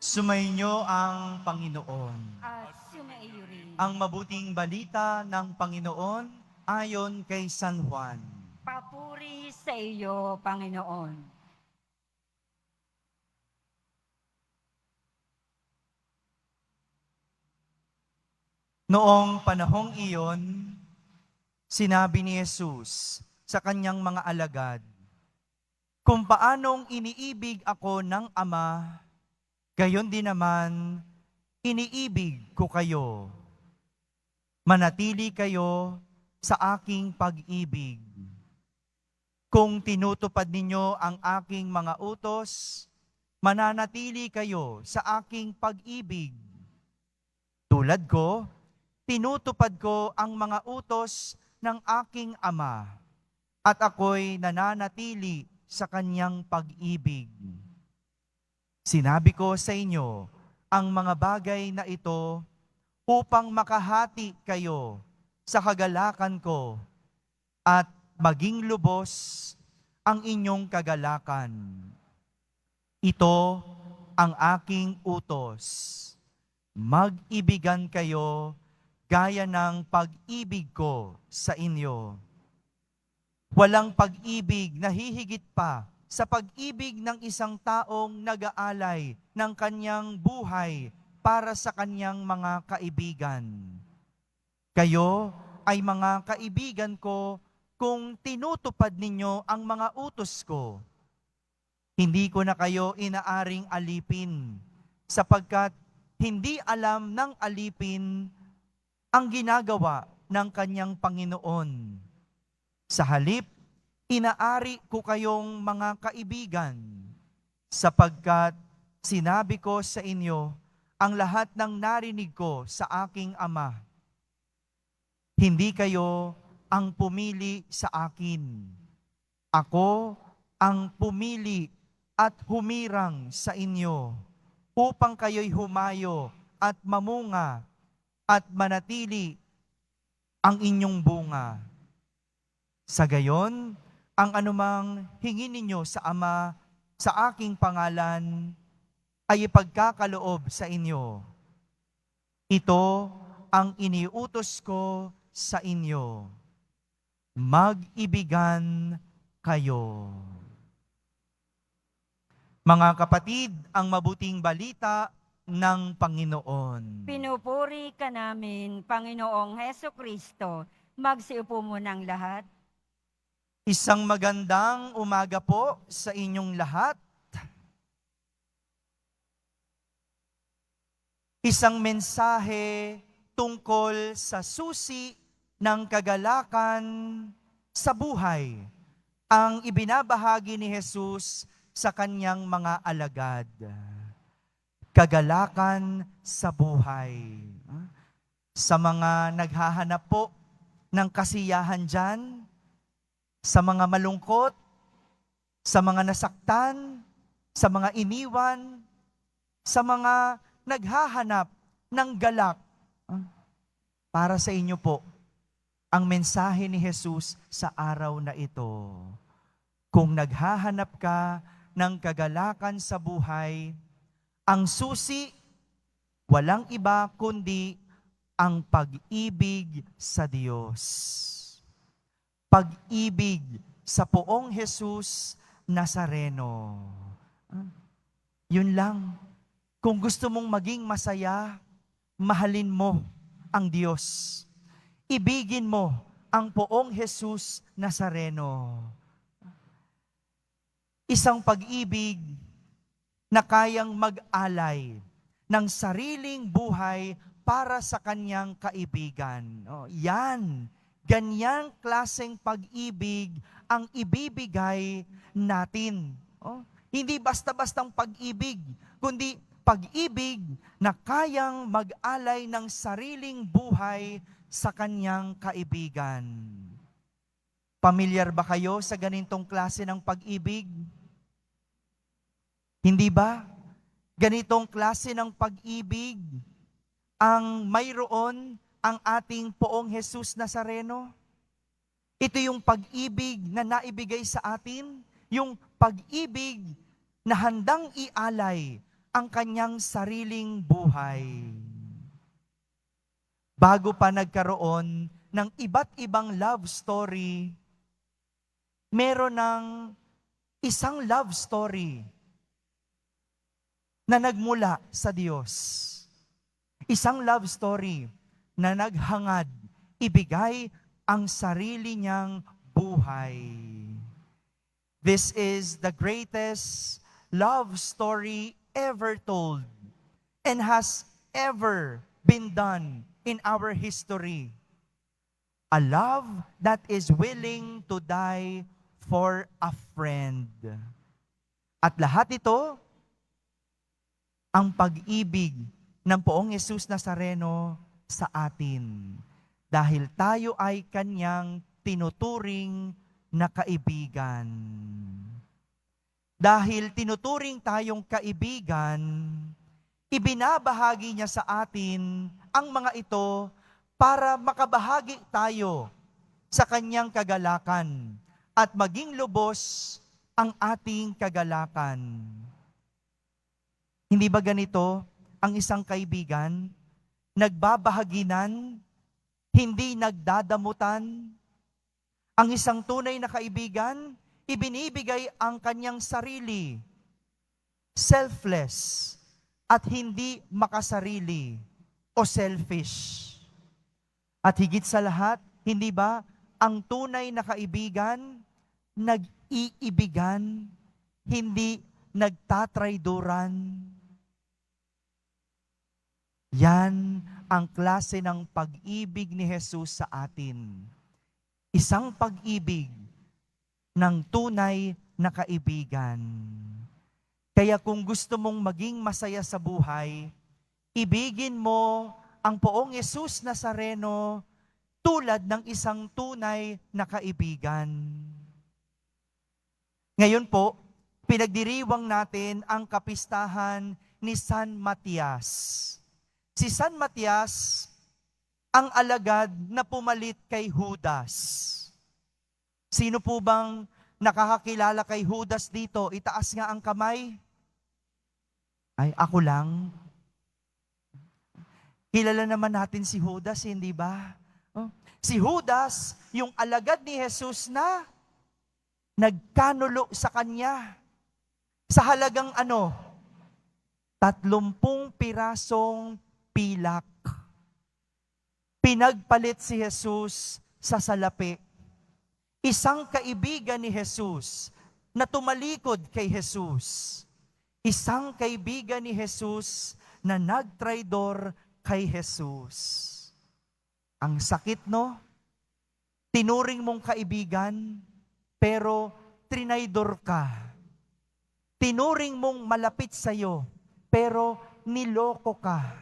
Sumainyo ang Panginoon. At sumaiyo rin. Ang mabuting balita ng Panginoon ayon kay San Juan. Papuri sa iyo, Panginoon. Noong panahong iyon, sinabi ni Jesus sa kanyang mga alagad, "Kung paanong iniibig ako ng Ama, gayon din naman iniibig ko kayo. Manatili kayo sa aking pag-ibig. Kung tinutupad ninyo ang aking mga utos, mananatili kayo sa aking pag-ibig. Tulad ko, tinutupad ko ang mga utos ng aking Ama, at ako'y nananatili sa kanyang pag-ibig. Sinabi ko sa inyo ang mga bagay na ito upang makahati kayo sa kagalakan ko at maging lubos ang inyong kagalakan. Ito ang aking utos. Mag-ibigan kayo gaya ng pag-ibig ko sa inyo. Walang pag-ibig na hihigit pa sa pag-ibig ng isang taong nag-aalay ng kanyang buhay para sa kanyang mga kaibigan. Kayo ay mga kaibigan ko kung tinutupad ninyo ang mga utos ko. Hindi ko na kayo inaaring alipin, sapagkat hindi alam ng alipin ang ginagawa ng kanyang Panginoon. Sa halip, inaari ko kayong mga kaibigan, sapagkat sinabi ko sa inyo ang lahat ng narinig ko sa aking Ama. Hindi kayo ang pumili sa akin. Ako ang pumili at humirang sa inyo upang kayo'y humayo at mamunga at manatili ang inyong bunga. Sa gayon, ang anumang hingin ninyo sa Ama sa aking pangalan ay ipagkakaloob sa inyo. Ito ang iniutos ko sa inyo. Mag-ibigan kayo." Mga kapatid, ang mabuting balita ng Panginoon. Pinupuri ka namin, Panginoong Heso Kristo. Magsiupo mo ng lahat. Isang magandang umaga po sa inyong lahat. Isang mensahe tungkol sa susi ng kagalakan sa buhay ang ibinabahagi ni Jesus sa kanyang mga alagad. Kagalakan sa buhay. Sa mga naghahanap po ng kasiyahan dyan, sa mga malungkot, sa mga nasaktan, sa mga iniwan, sa mga naghahanap ng galak. Para sa inyo po, ang mensahe ni Jesus sa araw na ito. Kung naghahanap ka ng kagalakan sa buhay, ang susi, walang iba kundi ang pag-ibig sa Diyos. Pag-ibig sa poong Jesus Nazareno. Yun lang. Kung gusto mong maging masaya, mahalin mo ang Diyos. Ibigin mo ang poong Jesus Nazareno. Isang pag-ibig na kayang mag-alay ng sariling buhay para sa kanyang kaibigan. Ganyang klaseng pag-ibig ang ibibigay natin. Hindi basta-bastang pag-ibig, kundi pag-ibig na kayang mag-alay ng sariling buhay sa kanyang kaibigan. Pamilyar ba kayo sa ganitong klase ng pag-ibig? Hindi ba? Ganitong klase ng pag-ibig ang mayroon ang ating poong Jesus Nazareno. Ito yung pag-ibig na naibigay sa atin, yung pag-ibig na handang ialay ang kanyang sariling buhay. Bago pa nagkaroon ng iba't ibang love story, meron ng isang love story na nagmula sa Diyos. Isang love story na naghangad, ibigay ang sarili niyang buhay. This is the greatest love story ever told and has ever been done in our history. A love that is willing to die for a friend. At lahat ito, ang pag-ibig ng Poong Jesus Nazareno sa atin. Dahil tayo ay kanyang tinuturing na kaibigan. Dahil tinuturing tayong kaibigan, ibinabahagi niya sa atin ang mga ito para makabahagi tayo sa kanyang kagalakan at maging lubos ang ating kagalakan. Hindi ba ganito ang isang kaibigan? Nagbabahaginan, hindi nagdadamutan. Ang isang tunay na kaibigan, ibinibigay ang kanyang sarili, selfless, at hindi makasarili o selfish. At higit sa lahat, hindi ba, ang tunay na kaibigan, nag-iibigan, hindi nagtatrayduran. Yan ang klase ng pag-ibig ni Jesus sa atin. Isang pag-ibig ng tunay na kaibigan. Kaya kung gusto mong maging masaya sa buhay, ibigin mo ang Poong Jesus Nazareno tulad ng isang tunay na kaibigan. Ngayon po, pinagdiriwang natin ang kapistahan ni San Matias. Si San Matias, ang alagad na pumalit kay Judas. Sino po bang nakakakilala kay Judas dito? Itaas nga ang kamay. Ay, ako lang. Kilala naman natin si Judas, hindi ba? Oh. Si Judas, yung alagad ni Jesus na nagkanulo sa kanya. Sa halagang 30 pirasong pilak. Pinagpalit si Jesus sa salapi. Isang kaibigan ni Jesus na tumalikod kay Jesus. Isang kaibigan ni Jesus na nagtraidor kay Jesus. Ang sakit, no? Tinuring mong kaibigan, pero trinaydor ka. Tinuring mong malapit sa'yo, pero niloko ka.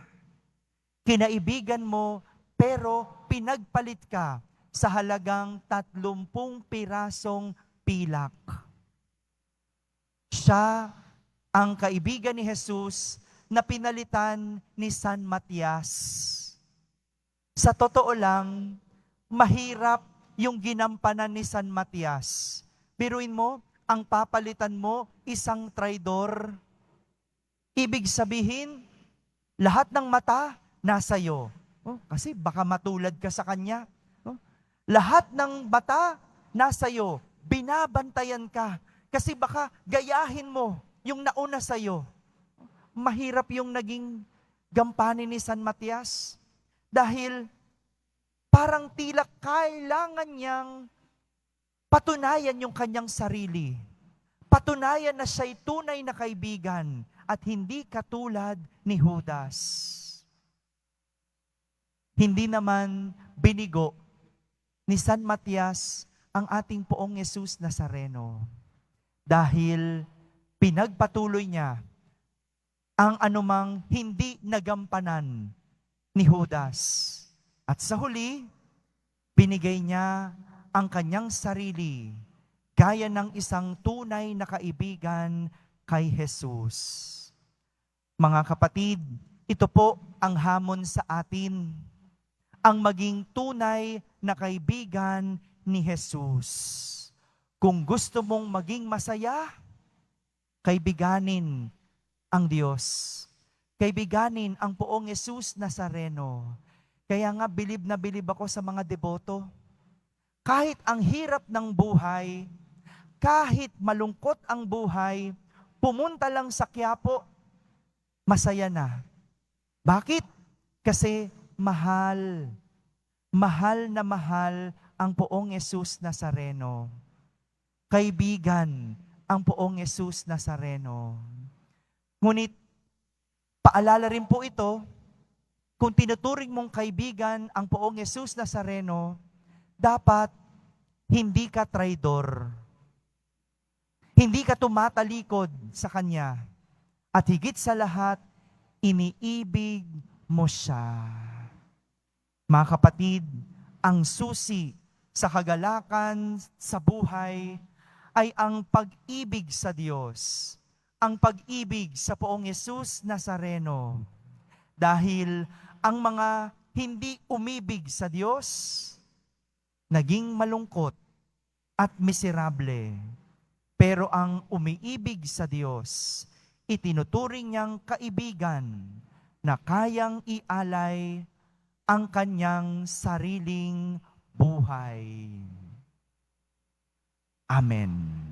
Kinaibigan mo, pero pinagpalit ka sa halagang 30 pirasong pilak. Siya ang kaibigan ni Jesus na pinalitan ni San Matias. Sa totoo lang, mahirap yung ginampanan ni San Matias. Biruin mo, ang papalitan mo, isang traidor. Ibig sabihin, lahat ng mata nasa iyo. Kasi baka matulad ka sa kanya. Lahat ng mata nasa iyo. Binabantayan ka. Kasi baka gayahin mo yung nauna sa iyo. Mahirap yung naging gampanin ni San Matias. Dahil parang tila kailangan niyang patunayan yung kanyang sarili. Patunayan na siya'y tunay na kaibigan at hindi katulad ni Judas. Hindi naman binigo ni San Matias ang ating Poong Jesus Nazareno. Dahil pinagpatuloy niya ang anumang hindi nagampanan ni Judas. At sa huli, binigay niya ang kanyang sarili gaya ng isang tunay na kaibigan kay Jesus. Mga kapatid, ito po ang hamon sa atin, ang maging tunay na kaibigan ni Jesus. Kung gusto mong maging masaya, kaibiganin ang Diyos. Kaibiganin ang Poong Jesus Nazareno. Kaya nga bilib na bilib ako sa mga deboto. Kahit ang hirap ng buhay, kahit malungkot ang buhay, pumunta lang sa Quiapo, masaya na. Bakit? Kasi mahal. Mahal na mahal ang Poong Jesus Nazareno. Kaibigan ang Poong Jesus Nazareno. Ngunit, paalala rin po ito, kung tinuturing mong kaibigan ang Poong Jesus Nazareno, dapat hindi ka traidor. Hindi ka tumatalikod sa Kanya. At higit sa lahat, iniibig mo siya. Mga kapatid, ang susi sa kagalakan sa buhay ay ang pag-ibig sa Diyos. Ang pag-ibig sa Poong Jesus Nazareno. Dahil ang mga hindi umibig sa Diyos, naging malungkot at miserable. Pero ang umiibig sa Diyos, itinuturing niyang kaibigan na kayang ialay ang kanyang sariling buhay. Amen.